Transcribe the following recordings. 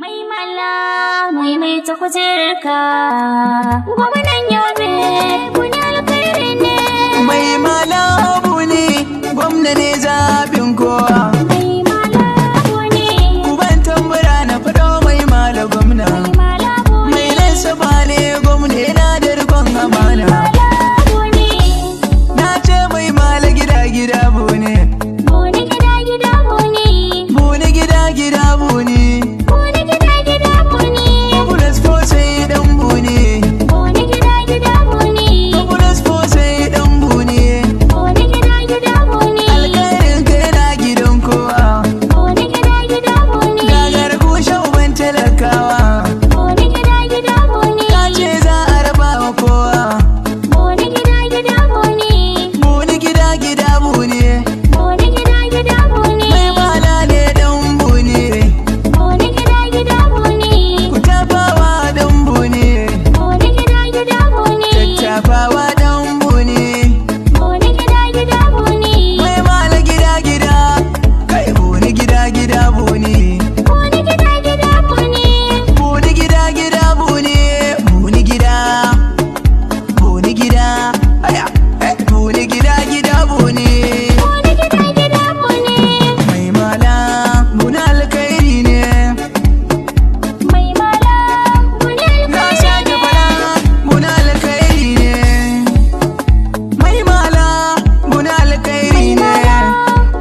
Mai mala maimaita kujerarka, gwamnan Yobe wani alkhairi ne. Mai mala abu ne, gwamna ne zaɓin kowa. Mai mala abu ne, Uban tambura na faɗo mai mala gwamna. mai mala abu ne, Mai lansa ne gwamna yana da rikon amana. mala abu ne, Na ce mai mala gida gida bu ne. buni gida gida buni, Buni gida gida bu ne. buni gida gida buni, Bulas ko sai dan bu ne. buni gida gida buni, Bulas ko sai dan bu ne. buni gida gida buni, Alkhairin ka yana gidan kowa. buni gida gida buni, Gagar kushe uban talakawa. buni gida gida buni, Ka ce za a raba wa kowa. buni gida gida buni, Buni gida gida bu ne. buni gida gida buni, Mai mala ne dan bu ne. buni gida gida buni, Ku tafawa dan bu ne. buni gida gida buni, Tafawa dan bu ne. buni gida gida buni, Mai mala gida gida. Kai buni gida gida bu ne. buni gida gida buni, Buni gida gida bu ne. Buni gida. Buni gida. Aya. Buni gida gida bu ne. buni gida gida buni, Mai mala buni alkhairi ne. mai mala buni Na alkhairi sake fara buni alkhairi ne. Mai mala buni alkhairi ne.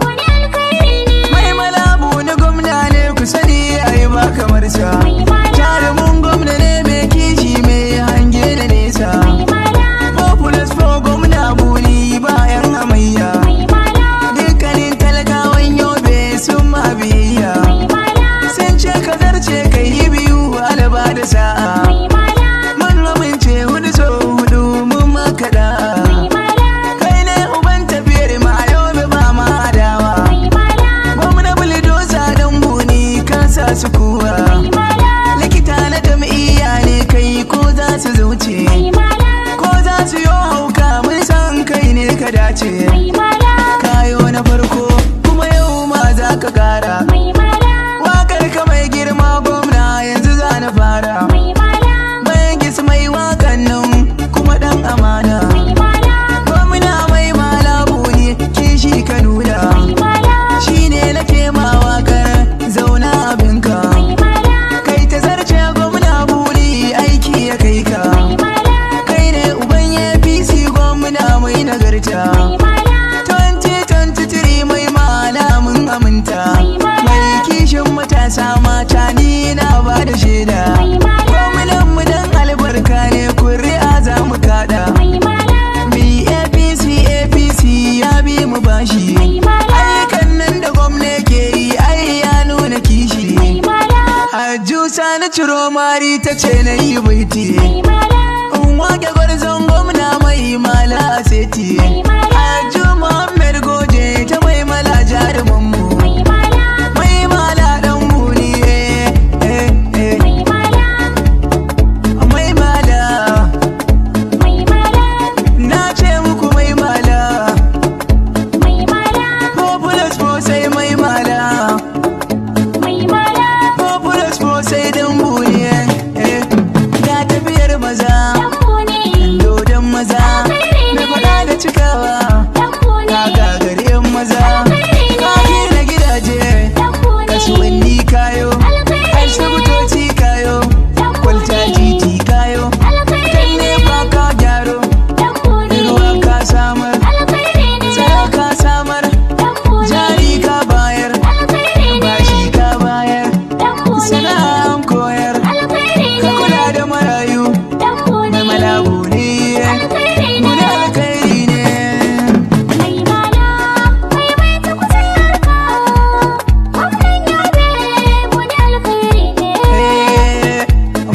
buni alkhairi ne, Mai mala buni gwamna ne ku sani ai ba kamar sa. mai mala, Jarumin gwamna ne mai kishi mai hange da nesa. mai mala, Populous for gwamna buni bayan hamayya. mai mala, Dukkanin talakawan Yobe sun ma biyayya. mai mala, Sun ce ka zarce ka yi biyu alaba da sa'a. mai mala, Mun amince hudu so hudu mun makaɗa. mai mala, Kai ne uban tafiyar ma Yobe ba ma adawa. mai mala, Gwamna buldoza dan buni ka sa su kuwa. mai mala, Likita na jam'iyya ne kai ko za su zauce. mai mala, Ko za su yi hauka mun san kai ne ka dace. mai mala, Kayo na farko kuma yau ma za ka kara. mai mala, Wakar ka mai girma gwamna yanzu za na fara. mai mala, Bayan gis mai wakan nan kuma dan amana. mai mala, Gwamna mai malabu ne kishi ka nuna. mai mala, Shi ne nake ma wakar zauna abinka. mai mala, Kai ta zarce gwamna buri aiki ya kai ka. mai mala, Kai ne uban APC gwamna mai nagarta. mai mala, 2023 mai mala mun aminta. mai mala, Mai kishin matasa mata ni na ba da shaida. mai mala, Gwamnan mu dan albarka ne kuri'a za mu kada. mai mala, Mi APC APC ya bi mu bashi. mai mala, Ayyukan nan da gwamna ke yi ai ya nuna kishi. mai mala, Hajju Sani ciro mari ta ce na yi baiti. mai mala, In wake gwarzon gwamna mai mala a seti. mai mala, Hajju Muhammad Goje ta mai mala jarumin mu. mai mala, Mai mala dan buni mai mala, Mai mala mai mala, na ce muku mai mala. mai mala, Populous for sai mai mala. mai mala, Populous for sai dan buni Ga tafiyar maza dambu ne, dodon maza na faɗa da cikawa. dambu ne, Ka gagare maza alkhairi ka ne, gina gidaje dambu ne, kasuwanni kayo asibitoci kayo kwalta titi kayo alkhairi kan ne, nefa ka gyaro dambu ne, ruwa ka samar alkhairi ne, tsaro ka samar dambu ne, jari ka bayar alkhairi ne, bashi ka bayar dambu ne, sana'an koyar alkhairi ka ne, kula da marayu dambu ne, mai malabu ne alkhairi ne, guda alkhairi ne mai mala, maimaita kujerarka, gwamnan Yobe wani alkhairi ne.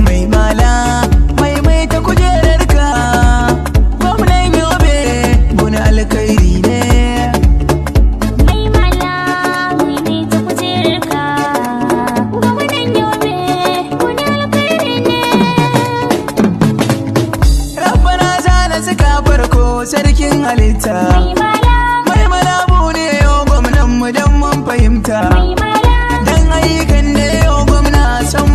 Mai mala maimaita kujerarka gwamnan Yobe buni alkhairi ne. Mai mala maimaita kujerarka, gwamnan Yobe wani alkhairi ne. Rabbana zana suka farko sarkin halitta. Mai mala, Mai mala bune yau gwamnan mu dan mun fahimta. mai mala, Dan ayyukan da yau gwamna san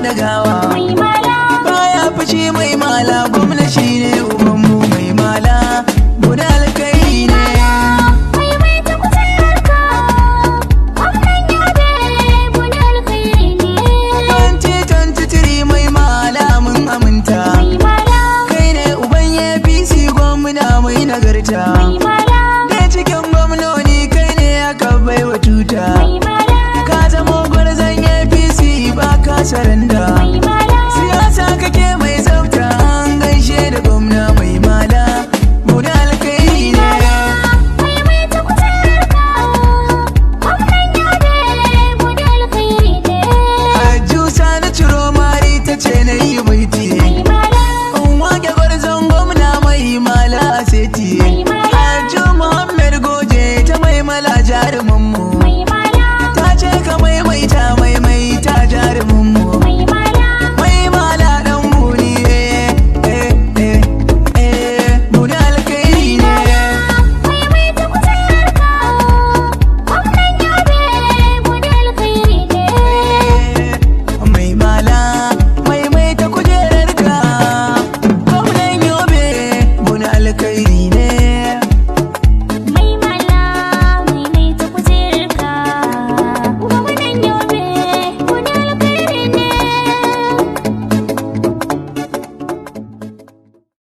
da gawa. mai mala, Baya fushi mai mala, gwamna shi ne ubanmu mai mala, guda alkairi ne. mai mai ta kujerarka, gwamnan Yobe guda alkhairi ne. 2023 mai mala mun aminta. Mai mala, Kai ne uban APC gwamna mai nagarta. mai mala, Ne cikin gwamnoni kai ne aka baiwa tuta. mai mala, Ka zama gwarzon APC ba ka saranda. mai mala, Siyasa kake